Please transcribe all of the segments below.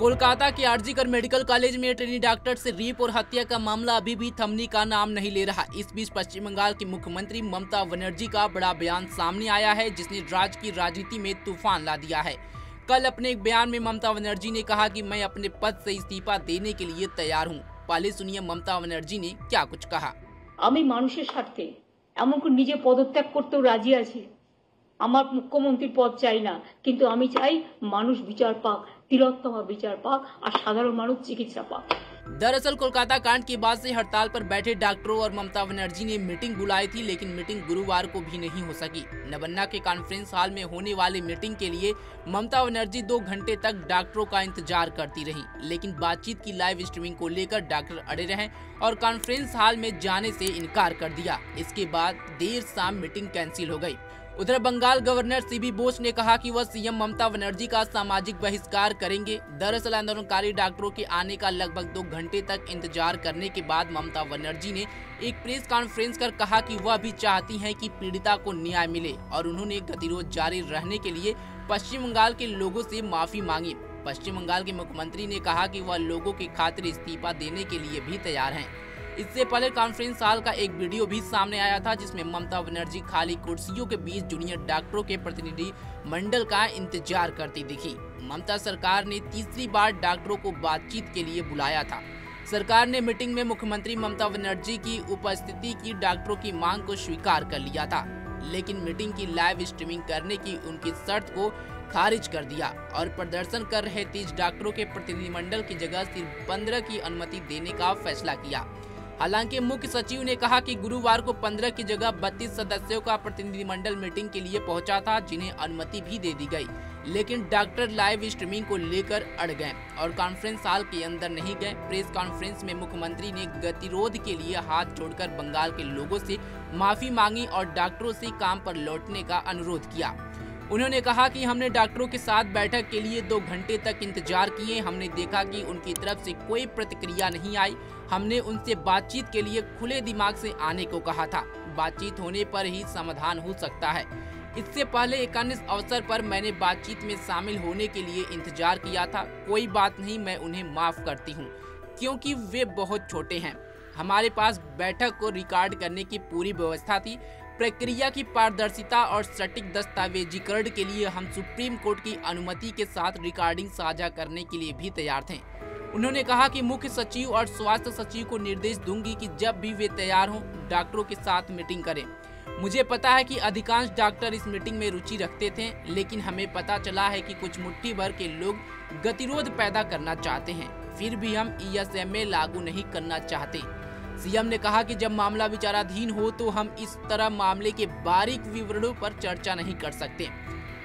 कोलकाता के RG Kar medical college में trainee doctor से रेप और हत्या का मामला अभी भी थमने का नाम नहीं ले रहा। इस बीच पश्चिम बंगाल की मुख्यमंत्री ममता बनर्जी का बड़ा बयान सामने आया है, जिसने राज्य की राजनीति में तूफान ला दिया है। कल अपने एक बयान में ममता बनर्जी ने कहा कि मैं अपने पद से इस्तीफा देने के लिए तैयार हूँ। पहले सुनिए ममता बनर्जी ने क्या कुछ कहा। আমি মানুষের স্বার্থে এমনকি নিজে পদত্যাগ করতেও রাজি আছি। আমার মুখ্যমন্ত্রীর পদ চাই না, কিন্তু আমি চাই মানুষ বিচার পাক, তিলোত্তমা বিচার पाक और साधारण मानुष चिकित्सा पाक। दरअसल कोलकाता कांड के बाद से हड़ताल पर बैठे डॉक्टरों और ममता बनर्जी ने मीटिंग बुलाई थी, लेकिन मीटिंग गुरुवार को भी नहीं हो सकी। नबन्ना के कॉन्फ्रेंस हॉल में होने वाली मीटिंग के लिए ममता बनर्जी 2 घंटे तक डॉक्टरों का इंतजार करती रही, लेकिन बातचीत की लाइव स्ट्रीमिंग को लेकर डॉक्टर अड़े रहे और कॉन्फ्रेंस हॉल में जाने से इनकार कर दिया। इसके बाद देर शाम मीटिंग कैंसिल हो गई। उधर बंगाल गवर्नर सीबी बोस ने कहा कि वह सीएम ममता बनर्जी का सामाजिक बहिष्कार करेंगे। दरअसल आंदोलनकारी डॉक्टरों के आने का लगभग 2 घंटे तक इंतजार करने के बाद ममता बनर्जी ने एक प्रेस कॉन्फ्रेंस कर कहा कि वह भी चाहती हैं कि पीड़िता को न्याय मिले और उन्होंने गतिरोध जारी रहने के लिए पश्चिम बंगाल के लोगों से माफी मांगी। पश्चिम बंगाल के मुख्यमंत्री ने कहा कि वह लोगों की खातिर इस्तीफा देने के लिए भी तैयार हैं। इससे पहले कॉन्फ्रेंस हॉल का एक वीडियो भी सामने आया था, जिसमें ममता बनर्जी खाली कुर्सियों के बीच जूनियर डॉक्टरों के प्रतिनिधि मंडल का इंतजार करती दिखी। ममता सरकार ने तीसरी बार डॉक्टरों को बातचीत के लिए बुलाया था। सरकार ने मीटिंग में मुख्यमंत्री ममता बनर्जी की उपस्थिति की डॉक्टरों की मांग को स्वीकार कर लिया था, लेकिन मीटिंग की लाइव स्ट्रीमिंग करने की उनकी शर्त को खारिज कर दिया और प्रदर्शन कर रहे 30 डॉक्टरों के प्रतिनिधिमंडल की जगह सिर्फ 15 की अनुमति देने का फैसला किया। हालांकि मुख्य सचिव ने कहा कि गुरुवार को 15 की जगह 32 सदस्यों का प्रतिनिधिमंडल मीटिंग के लिए पहुंचा था, जिन्हें अनुमति भी दे दी गई, लेकिन डॉक्टर लाइव स्ट्रीमिंग को लेकर अड़ गए और कॉन्फ्रेंस हॉल के अंदर नहीं गए। प्रेस कॉन्फ्रेंस में मुख्यमंत्री ने गतिरोध के लिए हाथ जोड़कर बंगाल के लोगों से माफी मांगी और डॉक्टरों से काम पर लौटने का अनुरोध किया। उन्होंने कहा कि हमने डॉक्टरों के साथ बैठक के लिए 2 घंटे तक इंतजार किए। हमने देखा कि उनकी तरफ से कोई प्रतिक्रिया नहीं आई। हमने उनसे बातचीत के लिए खुले दिमाग से आने को कहा था। बातचीत होने पर ही समाधान हो सकता है। इससे पहले एक अन्य अवसर पर मैंने बातचीत में शामिल होने के लिए इंतजार किया था। कोई बात नहीं, मैं उन्हें माफ करती हूँ क्योंकि वे बहुत छोटे हैं। हमारे पास बैठक को रिकॉर्ड करने की पूरी व्यवस्था थी। प्रक्रिया की पारदर्शिता और सटीक दस्तावेजीकरण के लिए हम सुप्रीम कोर्ट की अनुमति के साथ रिकॉर्डिंग साझा करने के लिए भी तैयार थे। उन्होंने कहा कि मुख्य सचिव और स्वास्थ्य सचिव को निर्देश दूंगी कि जब भी वे तैयार हों डॉक्टरों के साथ मीटिंग करें। मुझे पता है कि अधिकांश डॉक्टर इस मीटिंग में रुचि रखते थे, लेकिन हमें पता चला है कि कुछ मुट्ठी भर के लोग गतिरोध पैदा करना चाहते हैं। फिर भी हम ESMA लागू नहीं करना चाहते। सीएम ने कहा कि जब मामला विचाराधीन हो तो हम इस तरह मामले के बारीक विवरणों पर चर्चा नहीं कर सकते,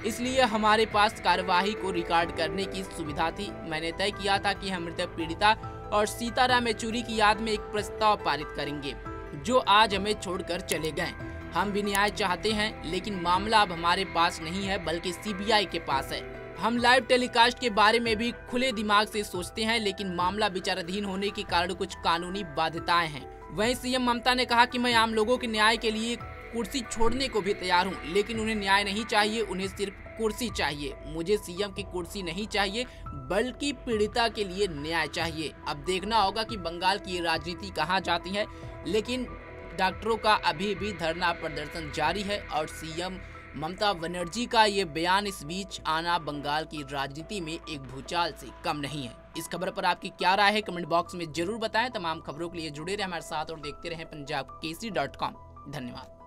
इसलिए हमारे पास कार्यवाही को रिकॉर्ड करने की सुविधा थी। मैंने तय किया था कि हम मृतक पीड़िता और सीताराम येचुरी की याद में एक प्रस्ताव पारित करेंगे, जो आज हमें छोड़कर चले गए। हम भी न्याय चाहते हैं, लेकिन मामला अब हमारे पास नहीं है बल्कि CBI के पास है। हम लाइव टेलीकास्ट के बारे में भी खुले दिमाग से सोचते हैं, लेकिन मामला विचाराधीन होने के कारण कुछ कानूनी बाध्यताएं हैं। वहीं सीएम ममता ने कहा कि मैं आम लोगों के न्याय के लिए कुर्सी छोड़ने को भी तैयार हूं, लेकिन उन्हें न्याय नहीं चाहिए, उन्हें सिर्फ कुर्सी चाहिए। मुझे सीएम की कुर्सी नहीं चाहिए, बल्कि पीड़िता के लिए न्याय चाहिए। अब देखना होगा कि बंगाल की राजनीति कहाँ जाती है, लेकिन डॉक्टरों का अभी भी धरना प्रदर्शन जारी है और सीएम ममता बनर्जी का ये बयान इस बीच आना बंगाल की राजनीति में एक भूचाल से कम नहीं है। इस खबर पर आपकी क्या राय है, कमेंट बॉक्स में जरूर बताएं। तमाम खबरों के लिए जुड़े रहें हमारे साथ और देखते रहें पंजाब केसरी.com। धन्यवाद।